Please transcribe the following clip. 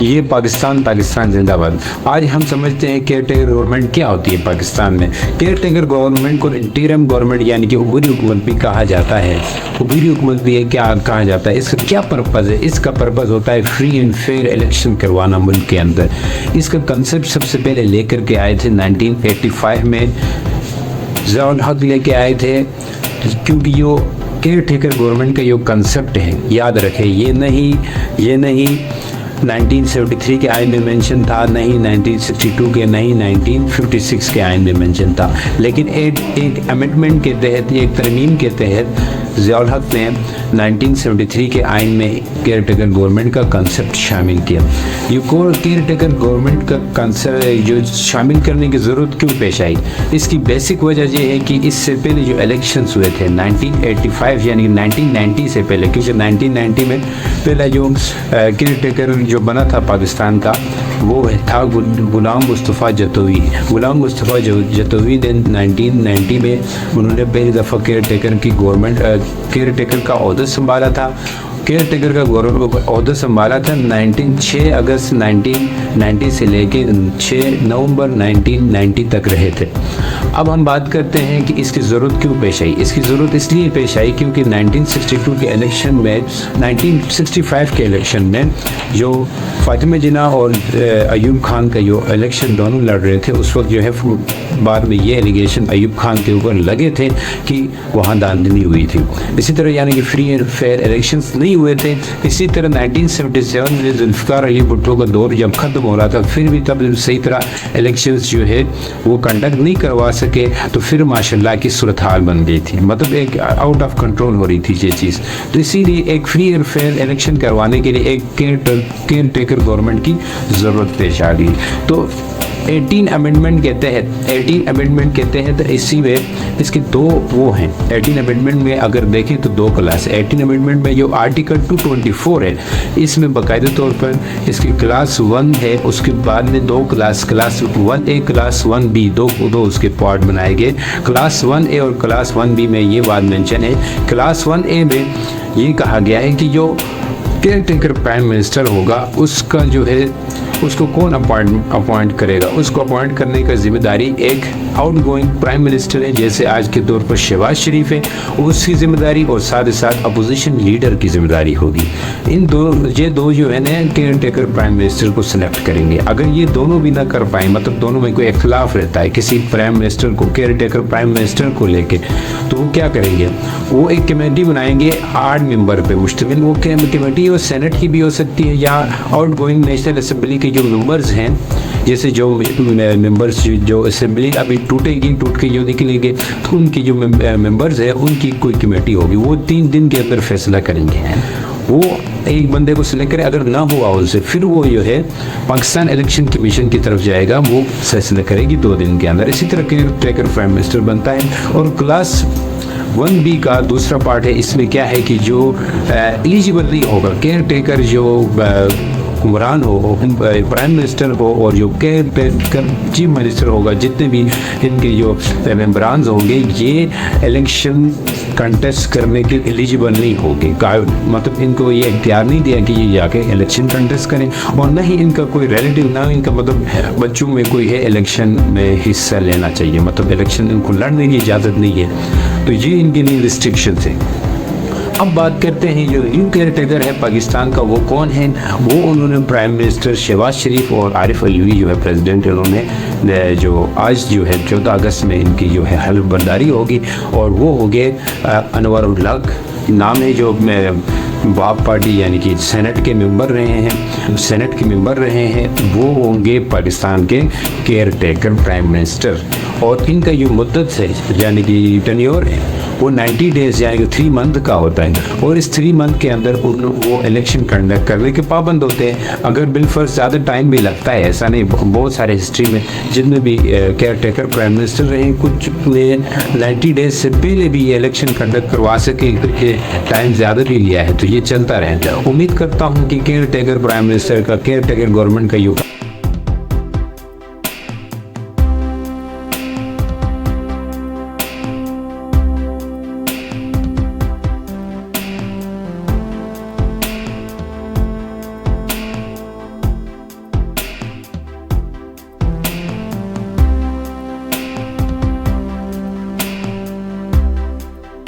ये पाकिस्तान जिंदाबाद। आज हम समझते हैं केयर टेकर गवर्नमेंट क्या होती है पाकिस्तान में। केयर टेकर गवर्नमेंट को इंटीरियम गवर्नमेंट यानी कि उबूरी हुकूमत भी कहा जाता है। उबूरी हुकूमत भी क्या कहा जाता है। इसका क्या पर्पज़ है? इसका पर्पज़ होता है फ्री एंड फेयर इलेक्शन करवाना मुल्क के अंदर। इसका कंसेप्ट सबसे पहले लेकर के आए थे 1985 में ज़ियाउल हक लेके आए थे, क्योंकि यो केयर टेकर गवर्नमेंट का जो कंसेप्ट है, याद रखें, ये नहीं 1973 के आइन में मेंशन था, नहीं 1962 के, नहीं 1956 के आइन में मेंशन था, लेकिन एक अमेंडमेंट के तहत, एक तरमीम के तहत ज़ियाउल हक ने 1973 के आइन में केयर टेकर गवर्नमेंट का कंसेप्ट शामिल किया। ये केयर टेकर गवर्नमेंट का कंसेप्ट जो शामिल करने की ज़रूरत क्यों पेश आई, इसकी बेसिक वजह ये है कि इससे पहले जो इलेक्शंस हुए थे 1985 यानी कि 1990 से पहले, क्योंकि 1990 में पहला जो केयर टेकर जो बना था पाकिस्तान का वो था गुलाम मुस्तफ़ा जतोई। गुलाम मुस्तफ़ा जतोई ने 1990 में उन्होंने पहली दफ़ा केयर टेकर की गवर्नमेंट केयर टेकर का ओहदा संभाला था। केयर टेकर का ओहदा संभाला था 6 अगस्त 1990 से लेके 6 नवंबर 1990 तक रहे थे। अब हम बात करते हैं कि इसकी ज़रूरत क्यों पेश आई। इसकी ज़रूरत इसलिए पेश आई क्योंकि 1962 के इलेक्शन में, 1965 के इलेक्शन में जो फातिमा जिन्ना और अयूब खान का जो इलेक्शन दोनों लड़ रहे थे, उस वक्त जो है बाद में ये एलिगेशन अयूब खान के ऊपर लगे थे कि वहाँ धांधली हुई थी। इसी तरह यानी कि फ्री एंड फेयर इलेक्शंस नहीं हुए थे। इसी तरह 1977 में जुल्फ़िकार अली भुट्टो का दौर जब ख़त्म हो रहा था, फिर भी तब सही तरह इलेक्शंस जो है वो कंडक्ट नहीं करवा सके, तो फिर माशाल्लाह की सूरत हाल बन गई थी, मतलब एक आउट ऑफ कंट्रोल हो रही थी ये चीज़। तो इसीलिए एक फ्री एंड फेयर इलेक्शन करवाने के लिए एक केयर टेकर गवर्नमेंट की ज़रूरत पेश आ गई। तो 18 अमेंडमेंट के तहत इसी में इसके दो वो हैं। 18 अमेंडमेंट में अगर देखें तो दो क्लास है। 18 अमेंडमेंट में जो आर्टिकल 224 है, इसमें बाकायदा तौर पर इसकी क्लास 1 है, उसके बाद में दो क्लास 1A क्लास 1B दो उसके पार्ट बनाए गए। क्लास 1A और क्लास 1B में ये बात मेंशन है। क्लास 1A में ये कहा गया है कि जो केयर टेकर प्राइम मिनिस्टर होगा उसका जो है उसको कौन अपॉइंट करेगा। उसको अपॉइंट करने का जिम्मेदारी एक आउटगोइंग प्राइम मिनिस्टर है, जैसे आज के दौर पर शहबाज शरीफ है, उसकी जिम्मेदारी, और साथ ही साथ अपोजिशन लीडर की जिम्मेदारी होगी। ये दो जो है ना केयर टेकर प्राइम मिनिस्टर को सिलेक्ट करेंगे। अगर ये दोनों भी ना कर पाए, मतलब दोनों में कोई इख्तलाफ रहता है किसी प्राइम मिनिस्टर को, केयर टेकर प्राइम मिनिस्टर को लेके, तो वो क्या करेंगे, वो एक कमेटी बनाएंगे 8 मेंबर पे मुश्तमिल। वो कमेटी और सेनेट की भी हो सकती है या आउटगोइंग नेशनल असेंबली जो मेंबर्स हैं, जैसे जो मेंबर्स जो असेंबली अभी टूट के जो निकलेंगे, तो उनकी जो मेंबर्स हैं उनकी कोई कमेटी होगी, वो 3 दिन के अंदर फैसला करेंगे। वो एक बंदे को सिलेक्ट करे, अगर ना हुआ उनसे फिर वो जो है पाकिस्तान इलेक्शन कमीशन की तरफ जाएगा, वो फैसला करेगी 2 दिन के अंदर। इसी तरह केयर टेकर प्राइम मिनिस्टर बनता है। और क्लास 1B का दूसरा पार्ट है, इसमें क्या है कि जो एलिजिबल नहीं होगा, केयर टेकर जो हुक्मरान हो, प्राइम मिनिस्टर हो, और जो केयर टेकर चीफ मिनिस्टर होगा, जितने भी इनके जो मेंबरान होंगे, ये इलेक्शन कंटेस्ट करने के एलिजिबल नहीं होंगे। मतलब इनको ये इख्तियार नहीं दिया कि ये जाके इलेक्शन कंटेस्ट करें, और न ही इनका कोई रिलेटिव, ना इनका मतलब बच्चों में कोई है इलेक्शन में हिस्सा लेना चाहिए, मतलब इलेक्शन इनको लड़ने की इजाज़त नहीं है। तो ये इनके लिए रिस्ट्रिक्शन थे। अब बात करते हैं जो न्यू केयर टेकर है पाकिस्तान का, वो कौन है। वो उन्होंने प्राइम मिनिस्टर शहबाज शरीफ और आरिफ अलवी जो है प्रेसिडेंट, उन्होंने जो आज जो है 14 अगस्त में इनकी जो है हल्फ बर्दारी होगी, और वो हो गए अनवर उल हक नाम है, जो बाप पार्टी यानी कि सेनेट के मेंबर रहे हैं, वो होंगे पाकिस्तान के केयर टेकर प्राइम मिनिस्टर। और इनका जो मुद्दत है यानी कि टेन्योर है वो 90 डेज़ यानी कि 3 मंथ का होता है, और इस 3 मंथ के अंदर वो इलेक्शन कंडक्ट करने के पाबंद होते हैं। अगर बिलफर्ज ज़्यादा टाइम भी लगता है, ऐसा नहीं, बहुत सारे हिस्ट्री में जितने भी केयर टेकर प्राइम मिनिस्टर रहे, कुछ 90 डेज से पहले भी ये इलेक्शन कंडक्ट करवा सके, टाइम ज़्यादा भी लिया है, तो ये चलता रहता है। उम्मीद करता हूँ कि केयर टेकर प्राइम मिनिस्टर का, केयर टेकर गवर्नमेंट का युग